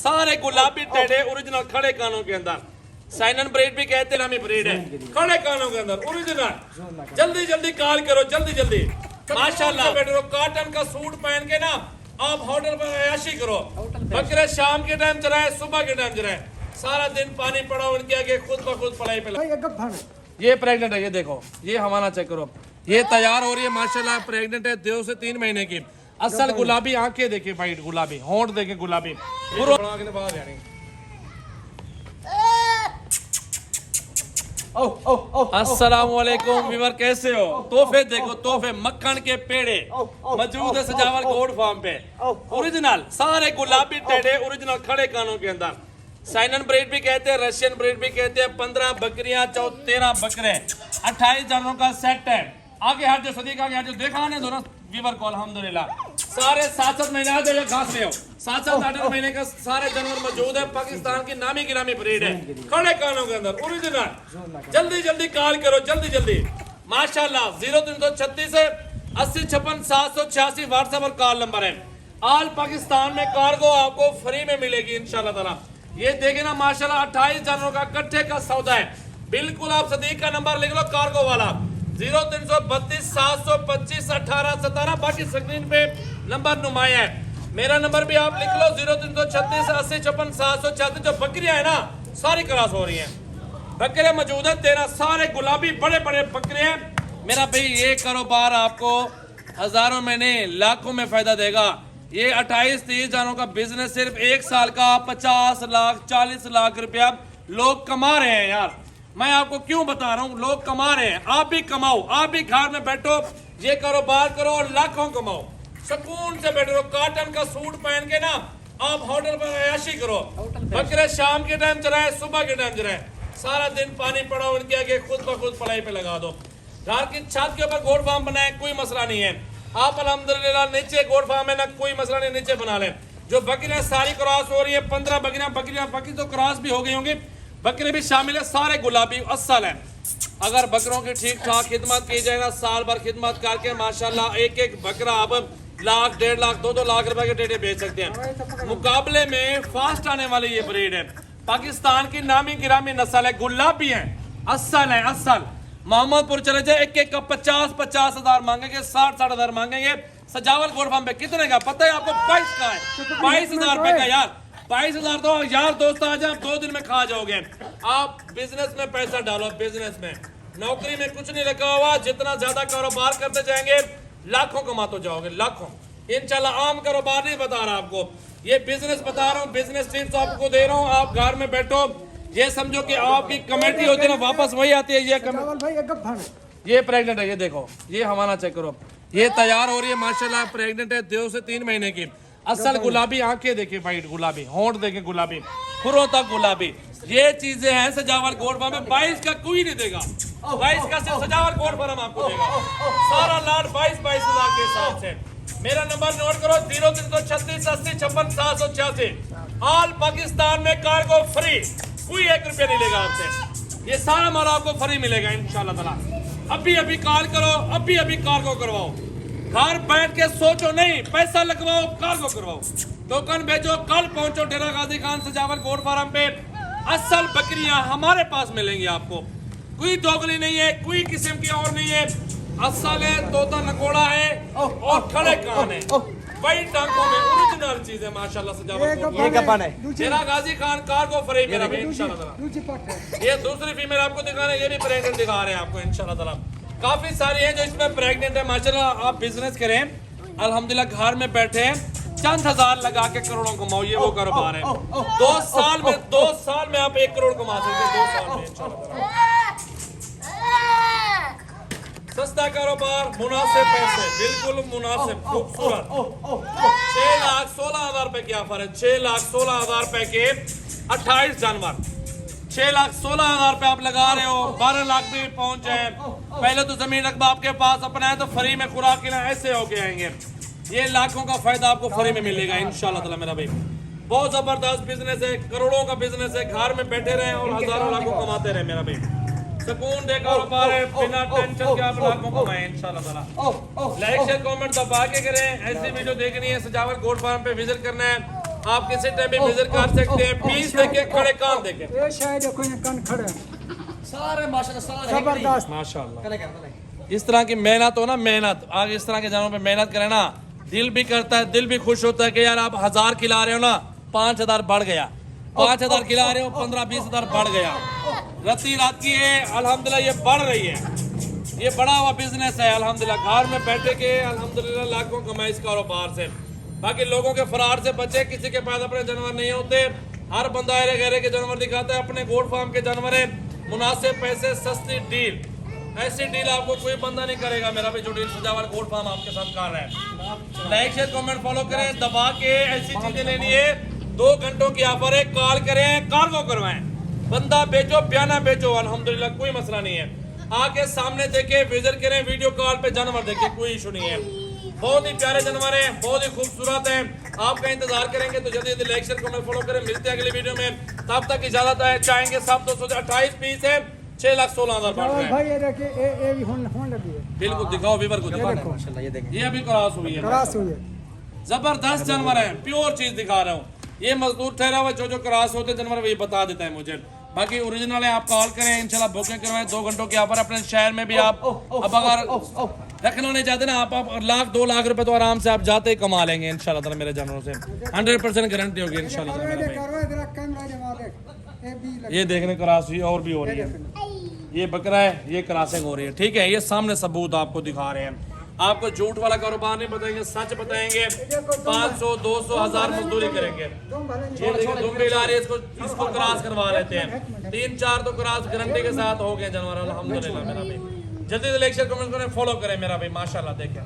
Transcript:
सारे गुलाबी टेढ़े ओरिजिनल खड़े कानों के अंदर साइनन ब्रीड भी कहते हैं, ब्रीड है खड़े कानों के अंदर ओरिजिनल। जल्दी जल्दी कॉल करो, जल्दी जल्दी माशाल्लाह। बेटे कॉटन का सूट पहन के ना आप होटल पर अयाशी करो। बकरे शाम के टाइम चराए, सुबह के टाइम चराए, सारा दिन पानी पड़ा उनके आगे, खुद ब खुद पढ़ाई पे। ये प्रेग्नेंट है, ये देखो, ये हमारा चेक करो, ये तैयार हो रही है माशाल्लाह। प्रेग्नेंट है 2 से 3 महीने की। असल गुलाबी आंखें देखिए, वाइट गुलाबी, होंठ देखे गुलाबी। अस्सलामुअलैकुम व्यूअर, कैसे हो? तोहफे देखो, तोहफे मक्खन के पेड़े मौजूद है सजावल गोल्ड फार्म पे। ओरिजिनल सारे गुलाबी टेढ़े ओरिजिनल खड़े कानों के अंदर साइनन ब्रीड भी कहते हैं, रशियन ब्रीड भी कहते हैं। 15 बकरियां, 13 बकरे, 28 जानवरों का सेट है। आगे हट जो सदीक, आगे हट जो, देखा ना दोनों व्यूअर को अल्हम्दुलिल्लाह सारे 7-7 महीने आ जाओ, घास ले आओ। 7-7-8 महीने का सारे जानवर मौजूद है। पाकिस्तान की नामी गिरामी ब्रीड है, खड़े कानों के अंदर ओरिजिनल। जल्दी जल्दी कॉल करो, जल्दी जल्दी माशाल्लाह। 0336 80 56 786 व्हाट्सएप और कॉल नंबर है। ऑल पाकिस्तान में कार्गो आपको फ्री में मिलेगी इंशाल्लाह ताला। ये देखे ना माशाल्लाह, 28 जानवरों का कट्ठे का सौदा है। बिल्कुल आप सदीक का नंबर लिख लो, कार्गो वाला 0332 725 18 17। बाकी स्क्रीन पे नंबर नुमाया है। मेरा नंबर भी आप लिख लो 0336 80 56 786। जो बकरियां है ना सारी क्रॉस हो रही हैं, बकरे मौजूद है 13, सारे गुलाबी बड़े बड़े बकरे हैं मेरा भाई। ये कारोबार आपको हजारों में नहीं लाखों में फायदा देगा। ये 28-30 जानों का बिजनेस सिर्फ 1 साल का 50 लाख 40 लाख रुपया लोग कमा रहे हैं यार। मैं आपको क्यों बता रहा हूँ, लोग कमा रहे हैं। आप भी कमाओ, आप भी घर में बैठो, ये कारोबार करो और लाखों कमाओ, सुकून से बैठो। कॉटन का सूट पहन के ना आप होटल पर अयाशी करो। बकरे शाम के टाइम चराए, सुबह के टाइम चराए, सारा दिन पानी पड़ा उनके आगे, खुद ब खुद पढ़ाई पे लगा दो। घर की छत के ऊपर गोट फार्म बनाए, कोई मसला नहीं है। आप अल्हम्दुलिल्लाह नीचे गोट फार्म है ना, कोई मसला नहीं, नीचे बना लें। जो बकरियां सारी क्रॉस हो रही है, 15 बकरियां बाकी तो क्रॉस भी हो गई होंगी, बकरे भी शामिल है, सारे गुलाबी असल है। अगर बकरों की ठीक ठाक खिदमत की जाए ना, साल भर खिदमत करके माशाल्लाह एक एक बकरा आप लाख 1.5 लाख 2-2 लाख रुपए के टेटे बेच सकते हैं। मुकाबले में फास्ट आने वाली ये ब्रीड है, पाकिस्तान की नामी गिरामी नस्ल है, गुलाबी है, असल है असल। मोहम्मदपुर चले जाए, एक एक का 50-50 हजार मांगेंगे, 60-60 हजार मांगेंगे। सजावल गोल्ड फार्म पे कितने का पता है आपको? 22 का है, 22,000 रुपए का यार। 22,000 तो यार दोस्त आज आप 2 दिन में खा जाओगे। आप बिजनेस में पैसा डालो, बिजनेस में, नौकरी में कुछ नहीं रखा हुआ। जितना ज्यादा कारोबार करते जाएंगे लाखों कमाते जाओगे, लाखों इंशाल्लाह। आम कारोबार नहीं बता रहा आपको, ये बिजनेस बता रहा हूँ, बिजनेस टिप्स आपको दे रहा हूँ। आप घर में बैठो, ये समझो कि आपकी कमेटी होती है ना, वापस वही आती है। ये प्रेग्नेंट है, ये देखो, ये हमारा चेक करो, ये तैयार हो रही है माशाल्लाह। प्रेग्नेंट है 2 से 3 महीने की। असल गुलाबी आंखें देखिए, वाइट गुलाबी, होंठ देखे गुलाबी, खुरों तक गुलाबी। ये चीजें हैं सजावल गोल्ड फार्म में। 22 का कोई नहीं देगा, 22 का सिर्फ सजावल गोल्ड फार्म आपको देगा। सारा लाड 22 हजार के हिसाब से। मेरा नंबर नोट करो 0336 80 56 786। ऑल पाकिस्तान में कार्गो फ्री, कोई 1 रुपया नहीं लेगा आपसे। ये सारा माल आपको फ्री मिलेगा इंशाल्लाह ताला। अभी अभी कॉल करो, अभी अभी कार्गो करवाओ। घर बैठ के सोचो नहीं, पैसा लगवाओ, कार्गो करवाओ, टोकन भेजो, कल पहुंचो डेरा गाजी खान सजावल गोल्ड फार्म पे। असल बकरियां हमारे पास मिलेंगी आपको, कोई दोगली नहीं है, कोई किस्म की और नहीं है। असल है, तोता नकोड़ा है और खड़े कान है, वही टांगों में ओरिजिनल चीज है माशाल्लाह सजावल। ये कपन है डेरा गाजी खान कार्गो फ्री मेरा भी इंशाल्लाह। ये दूसरी फीमेल आपको दिखा रहे हैं, ये भी प्रेग्नेंट दिखा रहे हैं आपको इंशाल्लाह ताला। काफी सारी है जो इसमें प्रेग्नेंट है माशाल्लाह। आप बिजनेस करें अल्हम्दुलिल्लाह, घर में बैठे चंद हजार लगा के करोड़ों कमाओ, ये वो कारोबार है। 2 साल में आप 1 करोड़ कमा सकते हैं, 2 साल में इंशाल्लाह। सस्ता कारोबार, मुनासिब पैसे, बिल्कुल मुनासिब, खूबसूरत। 6,16,000 रुपए की ऑफर है, 6,16,000 रुपए के 28 जानवर। 6,16,000 रुपए आप लगा रहे हो, 12 लाख भी पहुंच जाए। पहले तो जमीन रकबा आपके पास अपना है तो फ्री में खुराक के ना ऐसे होके आएंगे। ये लाखों का फायदा आपको फ्री में मिलेगा इंशाल्लाह ताला मेरा भाई। बहुत जबरदस्त बिजनेस है, करोड़ों का बिजनेस है। घर में बैठे रहे और हजारों लाखों कमाते रहे मेरा भाई। सुकून दे कारोबार है, बिना टेंशन के आप लाखों कमाएं इंशाल्लाह ताला। लाइक शेयर कमेंट दबा के करें। ऐसी वीडियो देखनी है, सजावल गोल्ड फार्म पे विजिट करना है। आप किसी टाइम भी विजिट कर सकते हैं। पीस देखे, खड़े कान देखे, ये शायद देखो ये कान खड़े सारे माशाल्लाह सारे जबरदस्त। माशाल्लाह। इस तरह की मेहनत हो ना, मेहनत आगे इस तरह के जानवरों पे मेहनत करें ना, दिल भी करता है, दिल भी खुश होता है कि यार आप 1000 खिला रहे हो ना, 5000 बढ़ गया, 5000 खिला रहे हो 15-20 बढ़ गया। रत्ती रात की है अल्हम्दुलिल्लाह, ये बढ़ रही है, ये बड़ा हुआ बिजनेस है अल्हम्दुलिल्लाह। घर में बैठे के अल्हम्दुलिल्लाह लाखों कमाई इस कारोबार से। बाकी लोगों के फरार से बचे, किसी के पास अपने जानवर नहीं होते, हर बंदा अरे गहरे के जानवर दिखाता है, अपने गोट फार्म के जानवर है, मुनासिब पैसे, सस्ती डील। ऐसी डील आपको कोई बंदा नहीं करेगा मेरा भी, जो डील सजावट गोट फार्म आपके साथ कर रहा है। लाइक शेयर कमेंट फॉलो करें दबा के। ऐसी चीजें लेनी है 2 घंटों की ऑफर है, कॉल करें, कार्गो करवाएं, बंदा बेचो प्याना बेचो, अल्हम्दुलिल्लाह कोई मसला नहीं है। आके सामने देखे, विजिट करें, वीडियो कॉल पे जानवर देखे, कोई इशू नहीं है। बहुत ही प्यारे जानवर हैं, बहुत ही खूबसूरत हैं। आपका इंतजार करेंगे तो जल्दी जल्दी लाइक शेयर कमेंट फॉलो करें। मिलते हैं अगली वीडियो में, तब तक इजाजत है। चाहेंगे सब 228 पीस है, 6,16,000 बढ़ रहे हैं। भाई ये देखिए ये भी होने लगी है। बिल्कुल दिखाओ वीवर को, दिखाओ माशाल्लाह ये देखें। ये अभी क्रॉस हुई है, क्रॉस हुई है। जबरदस्त जानवर है, प्योर चीज दिखा रहा हूँ। ये मजदूर ठहरा हुआ जो क्रॉस होते जानवर वही बता देता है मुझे। बाकी ओरिजिनल है, आप कॉल करें, इंशाल्लाह बुकिंग करवाएं। 2 घंटों की ऑफर अपने शहर में भी आप अब अगर रखना नहीं चाहते ना आप 1-2 लाख रुपए तो आराम से आप जाते ही कमा लेंगे इंशाल्लाह ताला मेरे जानवरों से। 100% गारंटी होगी इंशाल्लाह ताला मेरा भाई। ये देखने क्रॉस हुई और भी हो रही है, ये बकरा है, ये क्रॉसिंग हो रही है, ठीक है। ये सामने सबूत आपको दिखा रहे हैं। आपको झूठ वाला कारोबार नहीं बताएंगे, सच बताएंगे। 500, 200, 1000 मजदूरी करेंगे। ये देखिए दुम्बी ला रही है, इसको क्रॉस करवा लेते हैं। 3-4 तो क्रॉस गारंटी के साथ हो गए जानवर अल्हम्दुलिल्लाह मेरा भाई। जल्दी से लाइक शेयर कमेंट करें, फॉलो करें मेरा भाई, माशाल्लाह देखें।